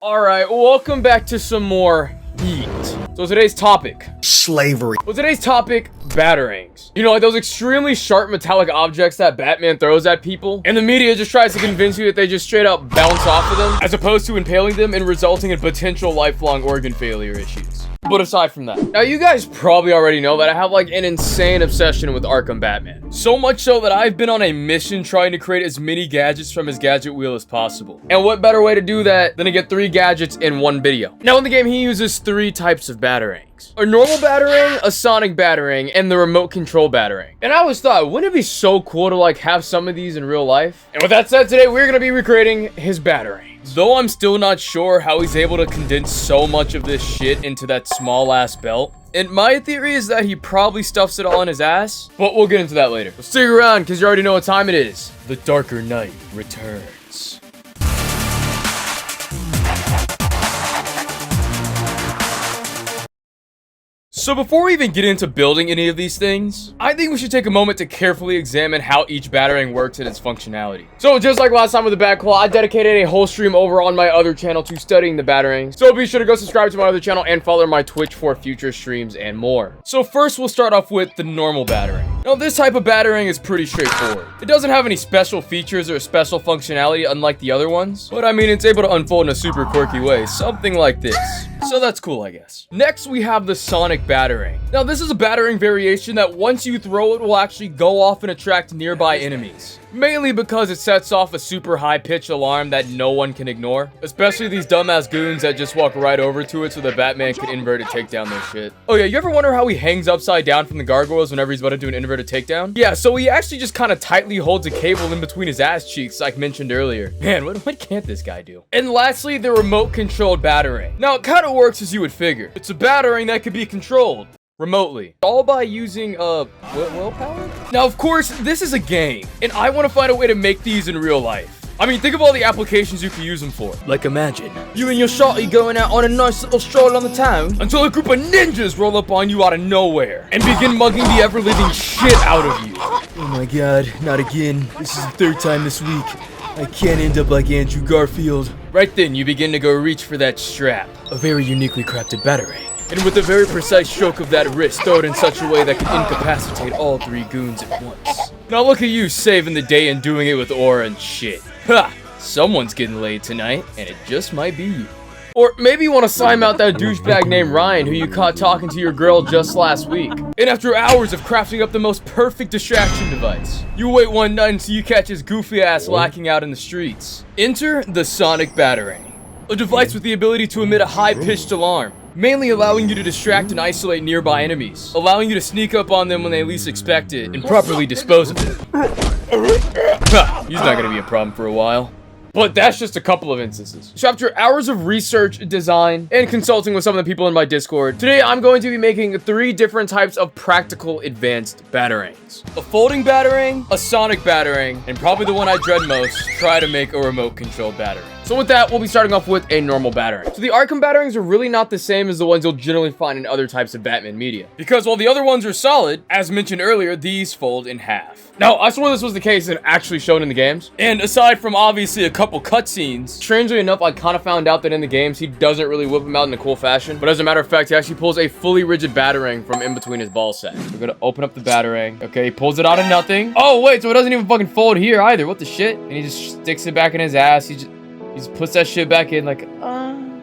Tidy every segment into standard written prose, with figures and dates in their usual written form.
Alright, welcome back to some more heat. So today's topic, slavery. Well, today's topic, Batarangs. You know, like those extremely sharp metallic objects that Batman throws at people, and the media just tries to convince you that they just straight up bounce off of them, as opposed to impaling them and resulting in potential lifelong organ failure issues. But aside from that, now you guys probably already know that I have like an insane obsession with Arkham Batman. So much so that I've been on a mission trying to create as many gadgets from his gadget wheel as possible. And what better way to do that than to get 3 gadgets in one video? Now in the game he uses 3 types of Batarangs. A normal Batarang, a Sonic Batarang, and the Remote Controlled Batarang. And I always thought, wouldn't it be so cool to like have some of these in real life? And with that said, today we're gonna be recreating his Batarang. Though I'm still not sure how he's able to condense so much of this shit into that small ass belt. And my theory is that he probably stuffs it all in his ass, but we'll get into that later. So stick around because you already know what time it is. The darker night returns. So before we even get into building any of these things, I think we should take a moment to carefully examine how each Batarang works and its functionality. So just like last time with the Batclaw, I dedicated a whole stream over on my other channel to studying the Batarangs. So be sure to go subscribe to my other channel and follow my Twitch for future streams and more. So first we'll start off with the normal Batarang. Now this type of Batarang is pretty straightforward. It doesn't have any special features or special functionality unlike the other ones, but I mean it's able to unfold in a super quirky way, something like this. So that's cool, I guess. Next, we have the Sonic Batarang. Now, this is a Batarang variation that once you throw it will actually go off and attract nearby enemies. Mainly because it sets off a super high-pitched alarm that no one can ignore. Especially these dumbass goons that just walk right over to it so that Batman can invert and take down their shit. Oh yeah, you ever wonder how he hangs upside down from the gargoyles whenever he's about to do an inverted takedown? Yeah, so he actually just kind of tightly holds a cable in between his ass cheeks like mentioned earlier. Man, what can't this guy do? And lastly, the Remote Controlled Batarang. Now, it kind of works as you would figure. It's a Batarang that could be controlled remotely, all by using willpower. Now of course this is a game and I want to find a way to make these in real life. I mean, think of all the applications you could use them for. Like imagine you and your shorty going out on a nice little stroll on the town until a group of ninjas roll up on you out of nowhere and begin mugging the ever-living shit out of you. Oh my god, not again. This is the 3rd time this week. I can't end up like Andrew Garfield. Right then, you begin to go reach for that strap, a very uniquely crafted Batarang. And with a very precise stroke of that wrist, throw it in such a way that can incapacitate all 3 goons at once. Now look at you saving the day and doing it with aura and shit. Ha! Someone's getting laid tonight, and it just might be you. Or maybe you want to slime out that douchebag named Ryan who you caught talking to your girl just last week. And after hours of crafting up the most perfect distraction device, you wait one night until you catch his goofy ass lacking out in the streets. Enter the Sonic Batarang, a device with the ability to emit a high-pitched alarm, mainly allowing you to distract and isolate nearby enemies, allowing you to sneak up on them when they least expect it, and properly dispose of them. He's not gonna be a problem for a while. But that's just a couple of instances. So after hours of research, design, and consulting with some of the people in my Discord, today I'm going to be making 3 different types of practical advanced Batarangs. A Folding Batarang, a Sonic Batarang, and probably the one I dread most, try to make a Remote Controlled Batarang. So with that, we'll be starting off with a normal Batarang. So the Arkham Batarangs are really not the same as the ones you'll generally find in other types of Batman media. Because while the other ones are solid, as mentioned earlier, these fold in half. Now, I swore this was the case and actually shown in the games. And aside from obviously a couple cutscenes, strangely enough, I kind of found out that in the games, he doesn't really whip them out in a cool fashion. But as a matter of fact, he actually pulls a fully rigid Batarang from in between his ball sacks. We're gonna open up the Batarang. Okay, he pulls it out of nothing. Oh, wait, so it doesn't even fucking fold here either. What the shit? And he just sticks it back in his ass. He just puts that shit back in like,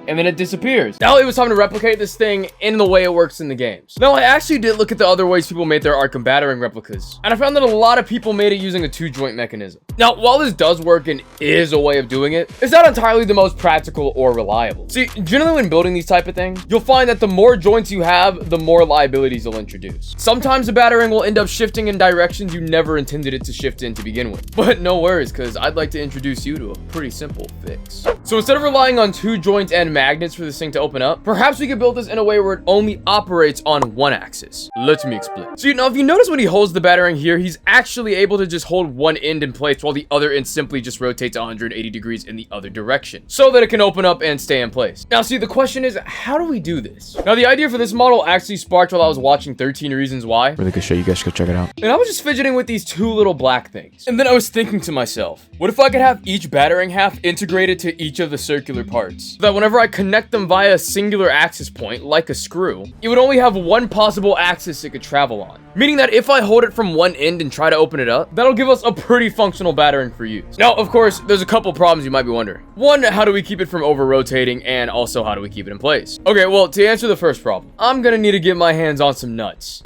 and then it disappears. Now it was time to replicate this thing in the way it works in the games. Now I actually did look at the other ways people made their Arkham Batarang replicas, and I found that a lot of people made it using a 2-joint mechanism. Now while this does work and is a way of doing it, it's not entirely the most practical or reliable. See, generally when building these type of things, you'll find that the more joints you have, the more liabilities you'll introduce. Sometimes the Batarang will end up shifting in directions you never intended it to shift in to begin with. But no worries, because I'd like to introduce you to a pretty simple fix. So instead of relying on 2 joints and magnets for this thing to open up. Perhaps we could build this in a way where it only operates on one axis. Let me explain. So, if you notice when he holds the Batarang here, he's actually able to just hold one end in place while the other end simply just rotates 180 degrees in the other direction so that it can open up and stay in place. Now, see, the question is, how do we do this? Now, the idea for this model actually sparked while I was watching 13 Reasons Why. Really good show. You guys should go check it out. And I was just fidgeting with these two little black things. And then I was thinking to myself, what if I could have each Batarang half integrated to each of the circular parts? So that whenever I connect them via a singular axis point, like a screw, it would only have one possible axis it could travel on. Meaning that if I hold it from one end and try to open it up, that'll give us a pretty functional Batarang for use. Now, of course, there's a couple problems you might be wondering. One, how do we keep it from over-rotating? And also, how do we keep it in place? Okay, well, to answer the first problem, I'm gonna need to get my hands on some nuts.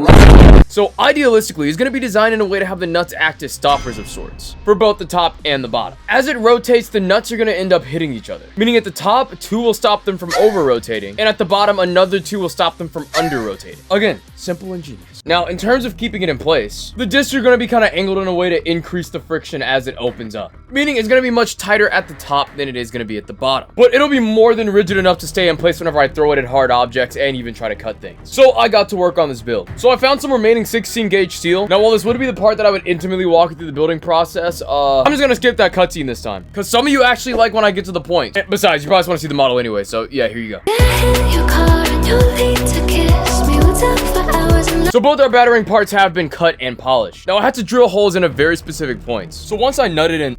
So idealistically, it's going to be designed in a way to have the nuts act as stoppers of sorts for both the top and the bottom. As it rotates, the nuts are going to end up hitting each other. Meaning at the top, two will stop them from over-rotating, and at the bottom, another two will stop them from under-rotating. Again, simple and genius. Now, in terms of keeping it in place, the discs are going to be kind of angled in a way to increase the friction as it opens up. Meaning it's going to be much tighter at the top than it is going to be at the bottom. But it'll be more than rigid enough to stay in place whenever I throw it at hard objects and even try to cut things. So I got to work on this build. So I found some remaining 16 gauge steel. Now, while this would be the part that I would intimately walk you through the building process, I'm just going to skip that cutscene this time. Because some of you actually like when I get to the point. And besides, you probably just want to see the model anyway. So yeah, here you go. So both our Batarang parts have been cut and polished. Now I had to drill holes in a very specific points. So once I nutted in...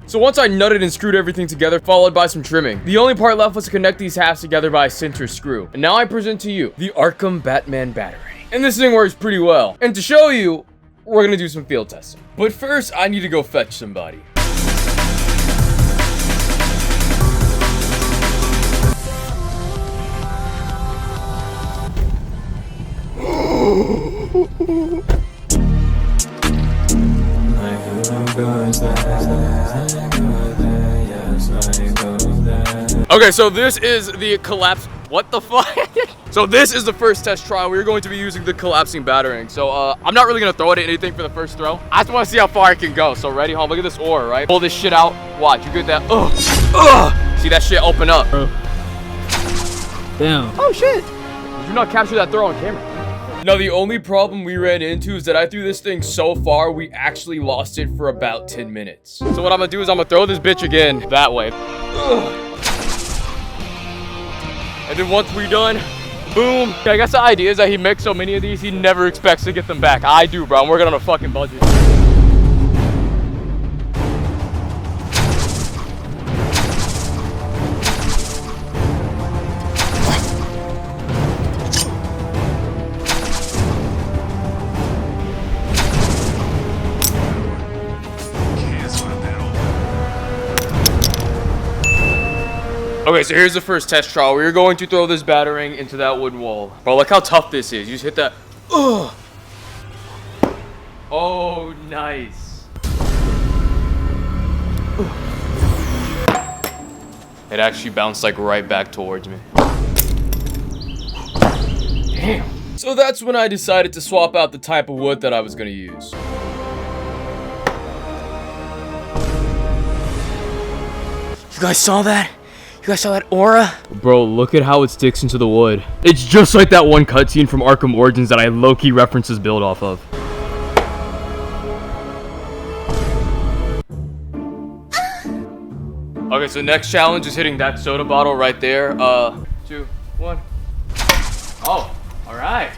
So once I nutted and screwed everything together, followed by some trimming, the only part left was to connect these halves together by a center screw. And now I present to you the Arkham Batman Batarang. And this thing works pretty well. And to show you, we're gonna do some field testing. But first, I need to go fetch somebody. Okay, so this is the collapse. What the fuck? So this is the first test trial. We're going to be using the collapsing Batarang. So I'm not really gonna throw it at anything for the first throw. I just want to see how far I can go. So ready, home. Look at this ore, right? Pull this shit out. Watch. You get that? See that shit open up. Damn. Oh shit! Did you not capture that throw on camera? Now, the only problem we ran into is that I threw this thing so far, we actually lost it for about 10 minutes. So what I'm gonna do is I'm gonna throw this bitch again that way. And then once we're done, boom. I guess the idea is that he makes so many of these, he never expects to get them back. I do, bro. I'm working on a fucking budget. Okay, so here's the first test trial. We're going to throw this Batarang into that wooden wall. Bro, look how tough this is. You just hit that. Oh, nice. It actually bounced like right back towards me. Damn. So that's when I decided to swap out the type of wood that I was gonna use. You guys saw that? You guys saw that aura? Bro, look at how it sticks into the wood. It's just like that one cutscene from Arkham Origins that I low-key references build off of. Okay, so next challenge is hitting that soda bottle right there. 2, 1. Oh, alright.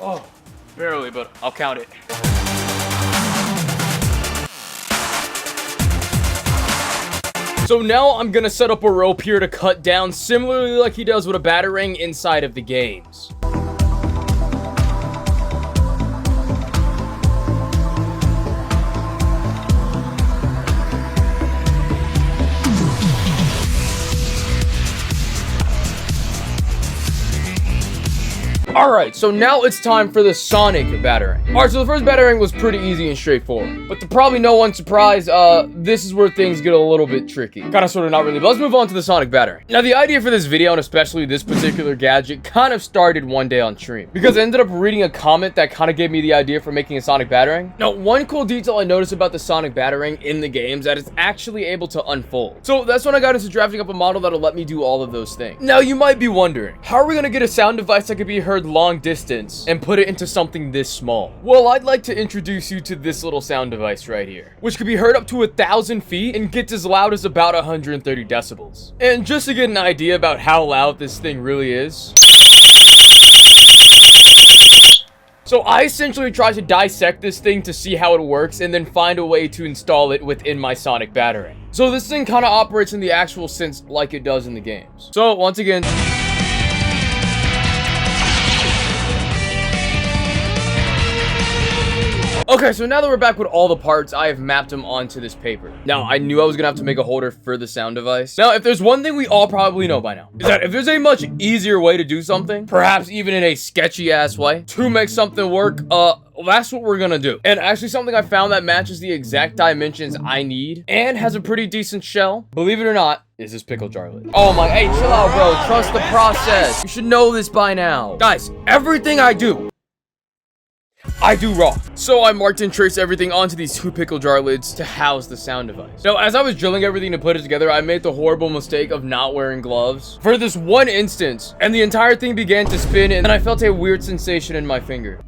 Oh, barely, but I'll count it. So now I'm gonna set up a rope here to cut down, similarly like he does with a Batarang inside of the games. Alright, so now it's time for the Sonic Batarang. Alright, so the first Batarang was pretty easy and straightforward. But to probably no one's surprise, this is where things get a little bit tricky. Kinda sorta not really, but let's move on to the Sonic Batarang. Now, the idea for this video, and especially this particular gadget, kind of started one day on stream. Because I ended up reading a comment that kind of gave me the idea for making a Sonic Batarang. Now, one cool detail I noticed about the Sonic Batarang in the game is that it's actually able to unfold. So that's when I got into drafting up a model that'll let me do all of those things. Now, you might be wondering, how are we gonna get a sound device that could be heard long distance and put it into something this small? Well, I'd like to introduce you to this little sound device right here, which could be heard up to 1,000 feet and gets as loud as about 130 decibels. And just to get an idea about how loud this thing really is, so I essentially tried to dissect this thing to see how it works and then find a way to install it within my Sonic Batarang. So this thing kind of operates in the actual sense like it does in the games. So once again, okay, so now that we're back with all the parts, I have mapped them onto this paper. Now, I knew I was gonna have to make a holder for the sound device. Now, if there's one thing we all probably know by now, is that if there's a much easier way to do something, perhaps even in a sketchy ass way, to make something work, that's what we're gonna do. And actually something I found that matches the exact dimensions I need and has a pretty decent shell, believe it or not, is this pickle jar lid. Oh my, hey, chill out, bro. Trust the process. You should know this by now. Guys, everything I do raw. So I marked and traced everything onto these two pickle jar lids to house the sound device. Now, as I was drilling everything to put it together, I made the horrible mistake of not wearing gloves for this one instance, and the entire thing began to spin, and then I felt a weird sensation in my finger.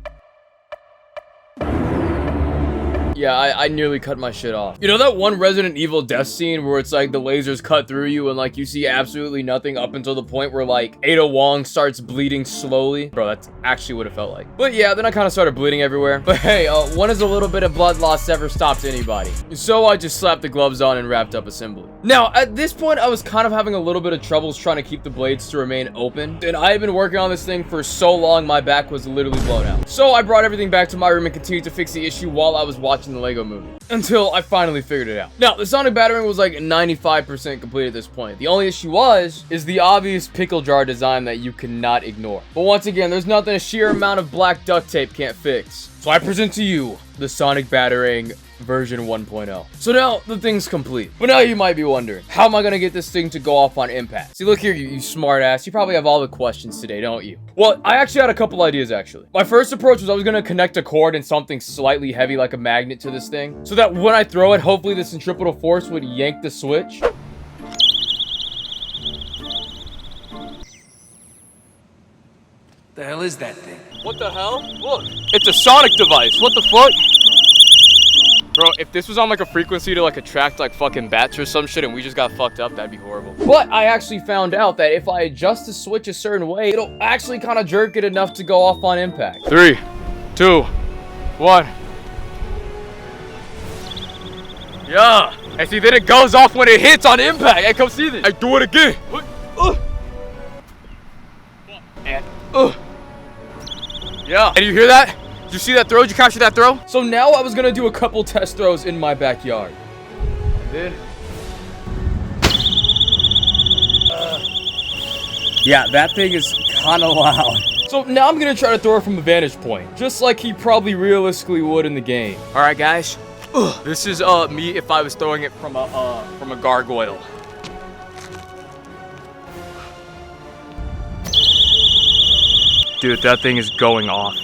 Yeah, I nearly cut my shit off. You know that one Resident Evil death scene where it's like the lasers cut through you and like you see absolutely nothing up until the point where like Ada Wong starts bleeding slowly? Bro, that's actually what it felt like. But yeah, then I kind of started bleeding everywhere. But hey, when has a little bit of blood loss ever stopped anybody? So I just slapped the gloves on and wrapped up assembly. Now, at this point, I was kind of having a little bit of troubles trying to keep the blades to remain open. And I had been working on this thing for so long, my back was literally blown out. So I brought everything back to my room and continued to fix the issue while I was watching the Lego movie, until I finally figured it out. Now, the Sonic Batarang was like 95% complete at this point. The only issue is the obvious pickle jar design that you cannot ignore. But once again, there's nothing a sheer amount of black duct tape can't fix. So I present to you the Sonic Batarang version 1.0. So now the thing's complete. But now you might be wondering, how am I gonna get this thing to go off on impact? See, look here, you smart ass. You probably have all the questions today, don't you? Well, I actually had a couple ideas, actually. My first approach was I was gonna connect a cord and something slightly heavy like a magnet to this thing, so that when I throw it, hopefully the centripetal force would yank the switch. The hell is that thing? What the hell? Look, it's a Sonic device. What the fuck? Bro, if this was on like a frequency to like attract like fucking bats or some shit and we just got fucked up, that'd be horrible. But I actually found out that if I adjust the switch a certain way, it'll actually kind of jerk it enough to go off on impact. 3, 2, 1. Yeah. And see, then it goes off when it hits on impact. Hey, come see this. I do it again. And, yeah. And you hear that? Did you see that throw? Did you capture that throw? So now I was gonna do a couple test throws in my backyard. And then, yeah, that thing is kind of loud. So now I'm gonna try to throw it from a vantage point, just like he probably realistically would in the game. All right, guys. This is me if I was throwing it from a gargoyle. Dude, that thing is going off.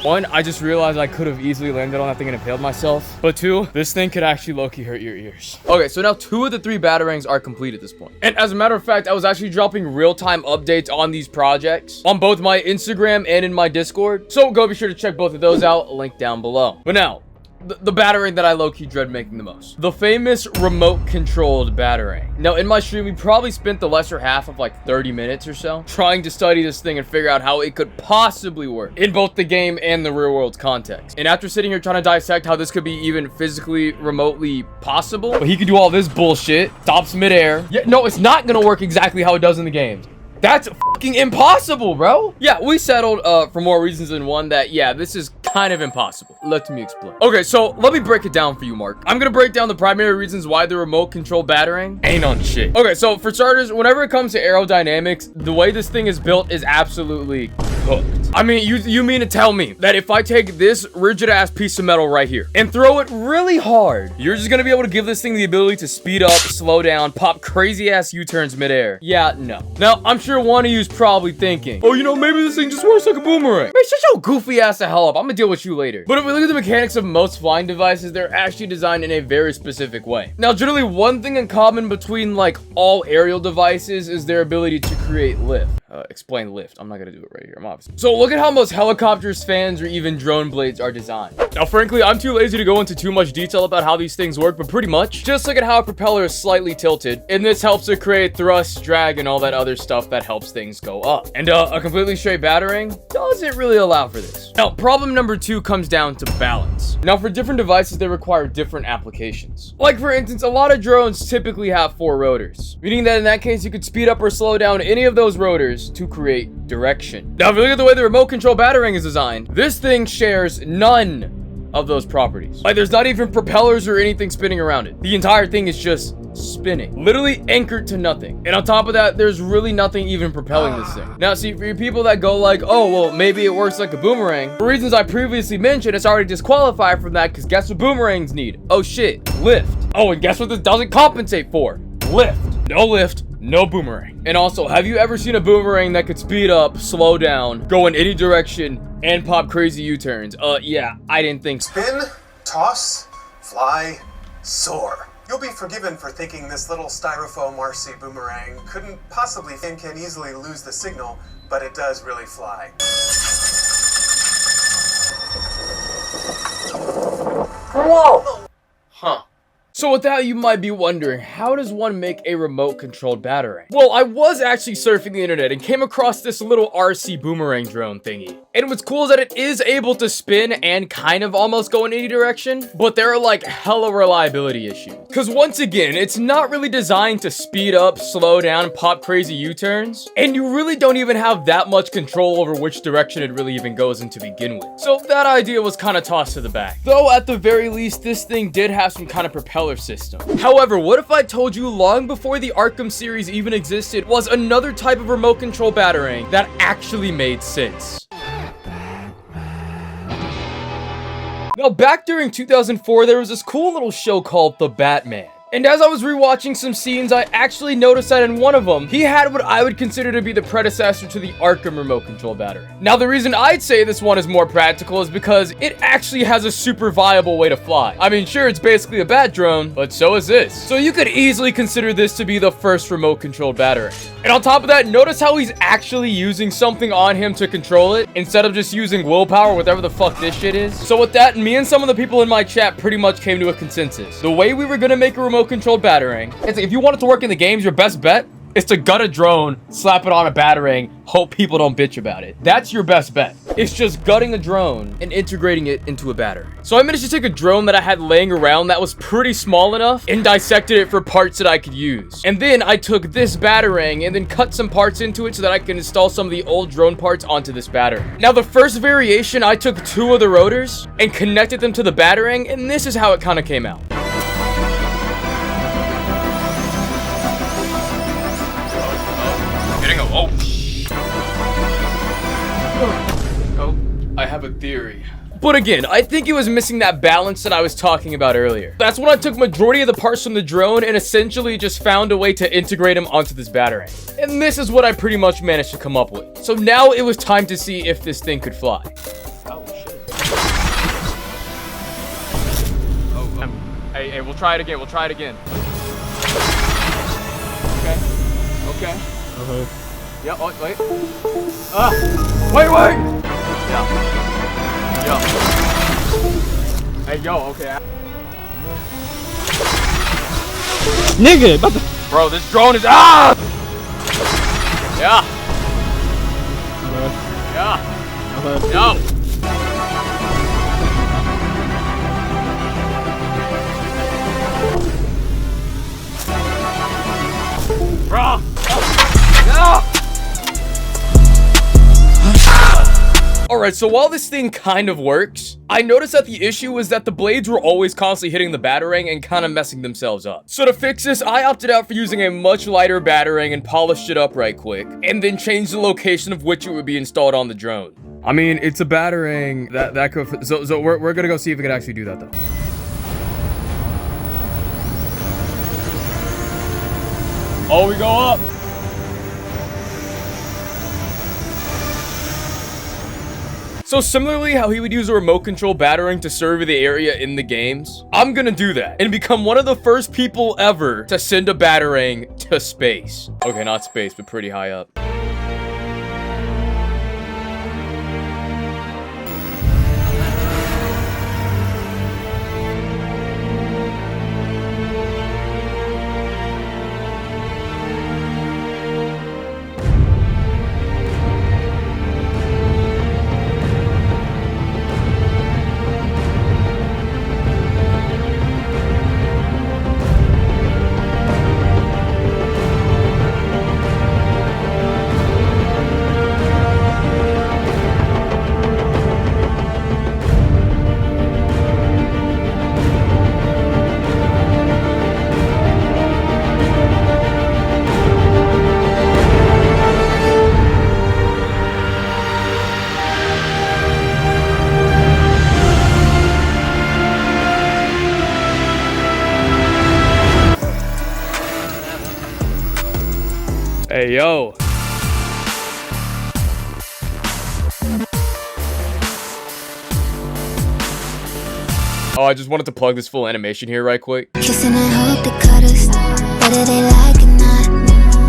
One, I just realized I could have easily landed on that thing and impaled myself. But two, this thing could actually low-key hurt your ears. Okay, so now 2 of the 3 Batarangs are complete at this point. And as a matter of fact, I was actually dropping real-time updates on these projects on both my Instagram and in my Discord. So go be sure to check both of those out, link down below. But now, the Batarang that I low-key dread making the most. The famous Remote Controlled Batarang. Now, in my stream, we probably spent the lesser half of like 30 minutes or so trying to study this thing and figure out how it could possibly work in both the game and the real-world context. And after sitting here trying to dissect how this could be even physically, remotely possible, but he could do all this bullshit, stops midair. Yeah, no, it's not gonna work exactly how it does in the games. That's fucking impossible, bro. Yeah, we settled for more reasons than one that, yeah, this is kind of impossible. Let me explain. Okay, so let me break it down for you, Mark. I'm gonna break down the primary reasons why the remote control batarang ain't on shit. Okay, so for starters, whenever it comes to aerodynamics, the way this thing is built is absolutely cooked. I mean, you mean to tell me that if I take this rigid ass piece of metal right here and throw it really hard, you're just gonna be able to give this thing the ability to speed up, slow down, pop crazy ass U-turns midair? Yeah, no. Now, I'm sure one of you's probably thinking, oh, you know, maybe this thing just works like a boomerang. Man, shut your goofy ass the hell up. I'm gonna deal with you later. But if we look at the mechanics of most flying devices, they're actually designed in a very specific way. Now, generally, one thing in common between like all aerial devices is their ability to create lift. Explain lift. I'm not gonna do it right here. I'm obviously. So look at how most helicopters, fans, or even drone blades are designed. Now, frankly, I'm too lazy to go into too much detail about how these things work, but pretty much, just look at how a propeller is slightly tilted, and this helps to create thrust, drag, and all that other stuff that helps things go up. And a completely straight batarang doesn't really allow for this. Now, problem number 2 comes down to balance. Now, for different devices, they require different applications. Like, for instance, a lot of drones typically have 4 rotors, meaning that in that case, you could speed up or slow down any of those rotors to create direction. Now, if you look at the way the remote control batarang is designed, this thing shares none of those properties. Like, there's not even propellers or anything spinning around it. The entire thing is just spinning, literally anchored to nothing. And on top of that, there's really nothing even propelling this thing. Now, see, for you people that go like, oh, well, maybe it works like a boomerang, for reasons I previously mentioned, it's already disqualified from that, because guess what boomerangs need? Oh shit, lift. Oh, and guess what this doesn't compensate for? Lift. No lift, no boomerang. And also, have you ever seen a boomerang that could speed up, slow down, go in any direction, and pop crazy U-turns? Yeah, I didn't think so. Spin, toss, fly, soar. You'll be forgiven for thinking this little styrofoam RC boomerang couldn't possibly and can easily lose the signal, but it does really fly. Whoa! Huh. So with that, you might be wondering, how does one make a remote controlled batarang? Well, I was actually surfing the internet and came across this little RC boomerang drone thingy. And what's cool is that it is able to spin and kind of almost go in any direction, but there are like hella reliability issues. Cause once again, it's not really designed to speed up, slow down, pop crazy U-turns, and you really don't even have that much control over which direction it really even goes in to begin with. So that idea was kind of tossed to the back. Though at the very least, this thing did have some kind of propeller system. However, what if I told you long before the Arkham series even existed was another type of remote control batarang that actually made sense? Now, back during 2004, there was this cool little show called The Batman. And as I was rewatching some scenes, I actually noticed that in one of them, he had what I would consider to be the predecessor to the Arkham remote control batarang. Now, the reason I'd say this one is more practical is because it actually has a super viable way to fly. I mean, sure, it's basically a bat drone, but so is this. So you could easily consider this to be the first remote controlled batarang. And on top of that, notice how he's actually using something on him to control it, instead of just using willpower, whatever the fuck this shit is. So with that, me and some of the people in my chat pretty much came to a consensus. The way we were gonna make a remote controlled batarang, it's if you want it to work in the games, your best bet is to gut a drone, slap it on a batarang, hope people don't bitch about it. That's your best bet. It's just gutting a drone and integrating it into a batarang. So I managed to take a drone that I had laying around that was pretty small enough and dissected it for parts that I could use. And then I took this batarang and then cut some parts into it so that I can install some of the old drone parts onto this batarang. Now, the first variation, I took 2 of the rotors and connected them to the batarang, and this is how it kind of came out. Oh, I have a theory. But again, I think it was missing that balance that I was talking about earlier. That's when I took majority of the parts from the drone and essentially just found a way to integrate them onto this batarang. And this is what I pretty much managed to come up with. So now it was time to see if this thing could fly. Oh, shit. Hey, we'll try it again. We'll try it again. Okay. Yeah, oh, wait. Wait! Yeah. Hey, yo, okay. Nigga, bro, this drone is Yeah. Yo. Bro. Yeah. Alright, so while this thing kind of works, I noticed that the issue was that the blades were always constantly hitting the Batarang and kind of messing themselves up. So to fix this, I opted out for using a much lighter Batarang and polished it up right quick, and then changed the location of which it would be installed on the drone. I mean, it's a Batarang that could, so we're gonna go see if we can actually do that though. Oh, we go up. So similarly how he would use a remote control Batarang to survey the area in the games, I'm gonna do that and become one of the first people ever to send a Batarang to space. Okay, not space, but pretty high up. Hey, yo. Oh, I just wanted to plug this full animation here right quick. Kissing and hope they cut us, whether they like it or not.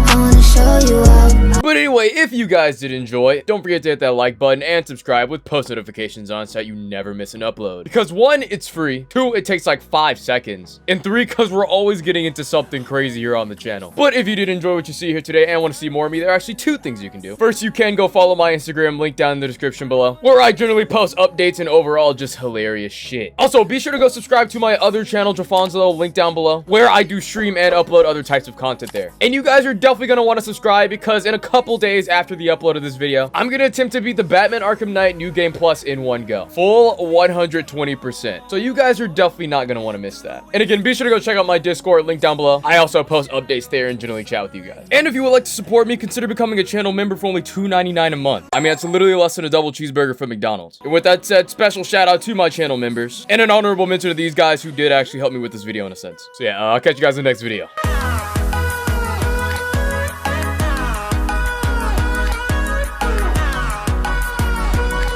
I wanna show you out. But anyway, if you guys did enjoy, don't forget to hit that like button and subscribe with post notifications on so that you never miss an upload. Because 1, it's free, 2, it takes like 5 seconds, and 3, because we're always getting into something crazy here on the channel. But if you did enjoy what you see here today and want to see more of me, there are actually 2 things you can do. First, you can go follow my Instagram, link down in the description below, where I generally post updates and overall just hilarious shit. Also, be sure to go subscribe to my other channel, Jafonzo, link down below, where I do stream and upload other types of content there. And you guys are definitely going to want to subscribe because in a couple days after the upload of this video, I'm going to attempt to beat the Batman Arkham Knight New Game Plus in one go. Full 120%. So you guys are definitely not going to want to miss that. And again, be sure to go check out my Discord, link down below. I also post updates there and generally chat with you guys. And if you would like to support me, consider becoming a channel member for only $2.99 a month. I mean, that's literally less than a double cheeseburger from McDonald's. And with that said, special shout out to my channel members and an honorable mention to these guys who did actually help me with this video in a sense. So yeah, I'll catch you guys in the next video.